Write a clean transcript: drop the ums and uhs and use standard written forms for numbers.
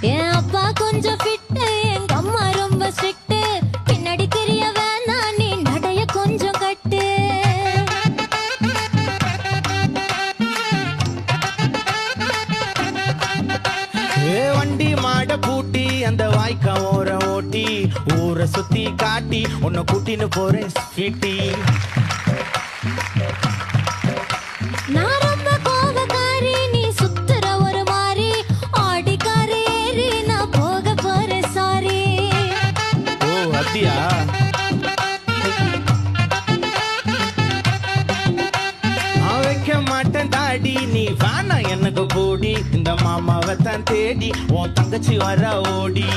என் அப்பா கொஞ்சம் ஃபிட்டு, எங்க அம்மா ரொம்ப ஸ்ட்ரிக்ட். பின்னாடி தெரிய வேணா நீ நடைய கொஞ்சம் கட்டு. வண்டி மாட பூட்டி அந்த வாய்க்கா ஓர ஓட்டி ஊரை சுத்தி காட்டி உன்னை கூட்டின்னு போறேன் ஸ்வீட்டி. நான் ரொம்ப கோபக்காரி, நீ சுத்துற ஒரு மாதிரி. ஆடிக்கார ஏறி நான் போக போறேன் சாரி. ஓ அப்படியா? நான் வைக்க மாட்டேன் தாடி, நீ வேணா எனக்கு போடி. இந்த மாமாவை தான் தேடி உன் தங்கச்சி வர ஓடி.